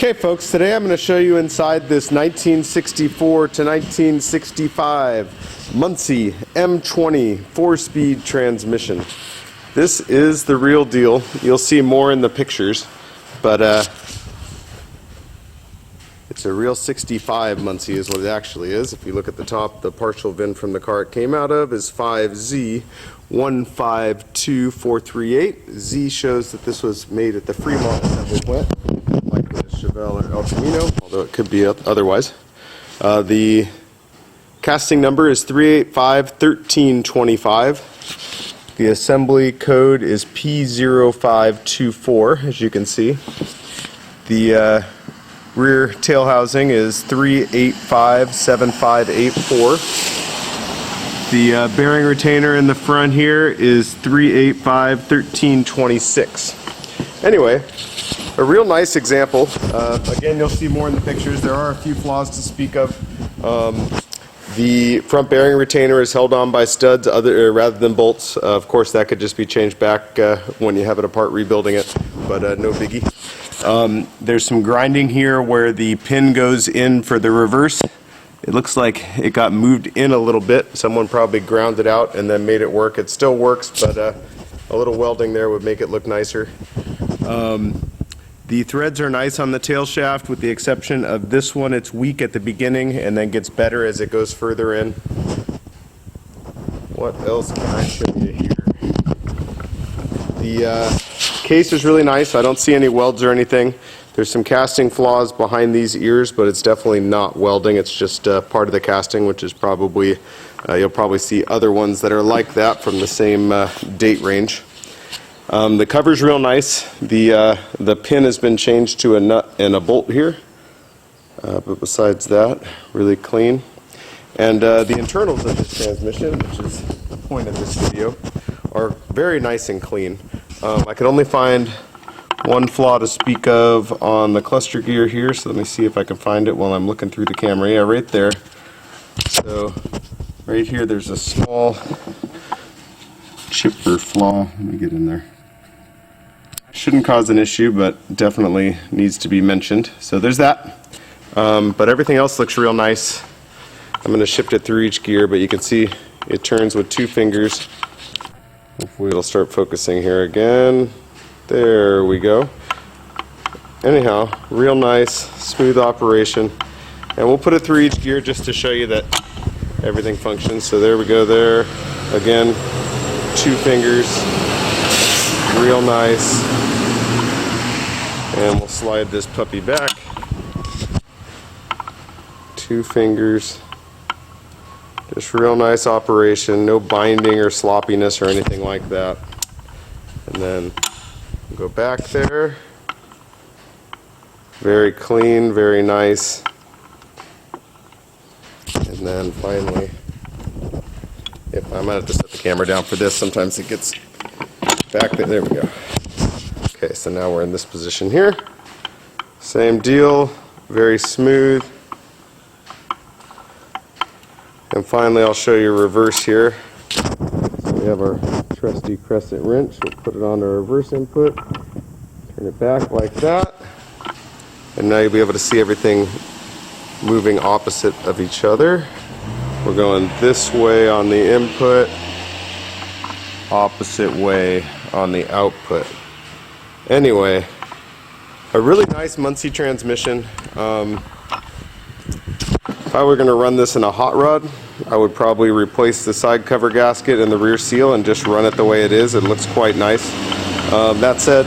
Okay folks, today I'm going to show you inside this 1964 to 1965 Muncie M20 4-speed transmission. This is the real deal. You'll see more in the pictures, but it's a real 65 Muncie is what it actually is. If you look at the top, the partial VIN from the car it came out of is 5Z152438. Z shows that this was made at the Fremont assembly plant, like the Chevelle or El Camino, although it could be otherwise. The casting number is 3851325. The assembly code is P0524, as you can see. The rear tail housing is 3857584. The bearing retainer in the front here is 3851326. Anyway, a real nice example. Again, you'll see more in the pictures. There are a few flaws to speak of. The front bearing retainer is held on by studs rather than bolts. Of course, that could just be changed back when you have it apart rebuilding it, but no biggie. There's some grinding here where the pin goes in for the reverse. It looks like it got moved in a little bit. Someone probably ground it out and then made it work. It still works, but a little welding there would make it look nicer. The threads are nice on the tail shaft with the exception of this one. It's weak at the beginning and then gets better as it goes further in. What else can I show you here? The case is really nice. I don't see any welds or anything. There's some casting flaws behind these ears, but it's definitely not welding. It's just part of the casting, which is probably, you'll probably see other ones that are like that from the same date range. The cover's real nice. The pin has been changed to a nut and a bolt here, but besides that, really clean. And the internals of this transmission, which is the point of this video, are very nice and clean. I could only find one flaw to speak of on the cluster gear here, so let me see if I can find it while I'm looking through the camera. Yeah, right there. So right here there's a small chip or flaw. Let me get in there. Shouldn't cause an issue, but definitely needs to be mentioned. So there's that. But everything else looks real nice. I'm going to shift it through each gear, but you can see it turns with 2 fingers. Hopefully it'll start focusing here again. There we go. Anyhow, real nice, smooth operation. And we'll put it through each gear just to show you that everything functions. So there we go there. Again, 2 fingers. Real nice. And we'll slide this puppy back. 2 fingers. Just real nice operation. No binding or sloppiness or anything like that. And then go back there. Very clean, very nice. And then finally, I might have to set the camera down for this. Sometimes it gets back there. There we go. Okay, so now we're in this position here. Same deal, very smooth. And finally, I'll show you reverse here. So we have our trusty crescent wrench. We'll put it on our reverse input, turn it back like that, and now you'll be able to see everything moving opposite of each other. We're going this way on the input, opposite way on the output. Anyway, a really nice Muncie transmission. If I were going to run this in a hot rod, I would probably replace the side cover gasket and the rear seal and just run it the way it is. It looks quite nice. That said,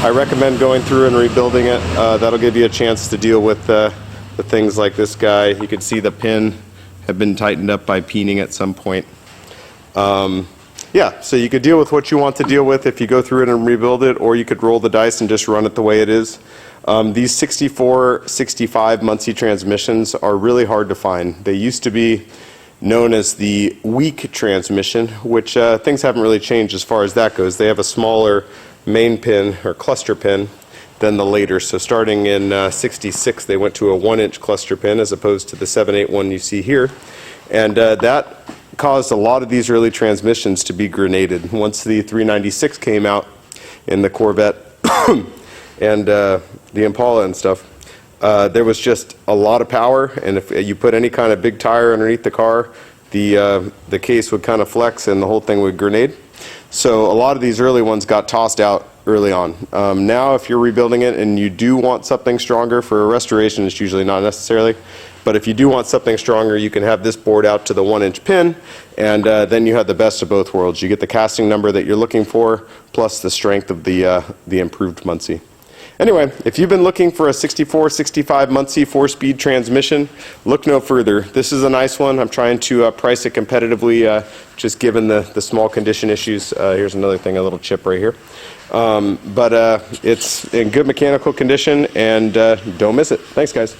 I recommend going through and rebuilding it. That'll give you a chance to deal with the things like this guy. You can see the pin have been tightened up by peening at some point. Yeah, so you could deal with what you want to deal with if you go through it and rebuild it, or you could roll the dice and just run it the way it is. These 64, 65 Muncie transmissions are really hard to find. They used to be known as the weak transmission, which things haven't really changed as far as that goes. They have a smaller main pin or cluster pin than the later. So starting in 66, they went to a 1-inch cluster pin as opposed to the 7/8 one you see here. And that caused a lot of these early transmissions to be grenaded. Once the 396 came out in the Corvette and the Impala and stuff, there was just a lot of power, and if you put any kind of big tire underneath the car, the case would kind of flex and the whole thing would grenade. So a lot of these early ones got tossed out early on. Now if you're rebuilding it and you do want something stronger for a restoration, it's usually not necessarily, but if you do want something stronger, you can have this bored out to the 1-inch pin, and then you have the best of both worlds. You get the casting number that you're looking for, plus the strength of the improved Muncie. Anyway, if you've been looking for a 64, 65 Muncie 4-speed transmission, look no further. This is a nice one. I'm trying to price it competitively, just given the small condition issues. Here's another thing, a little chip right here. But it's in good mechanical condition, and don't miss it. Thanks, guys.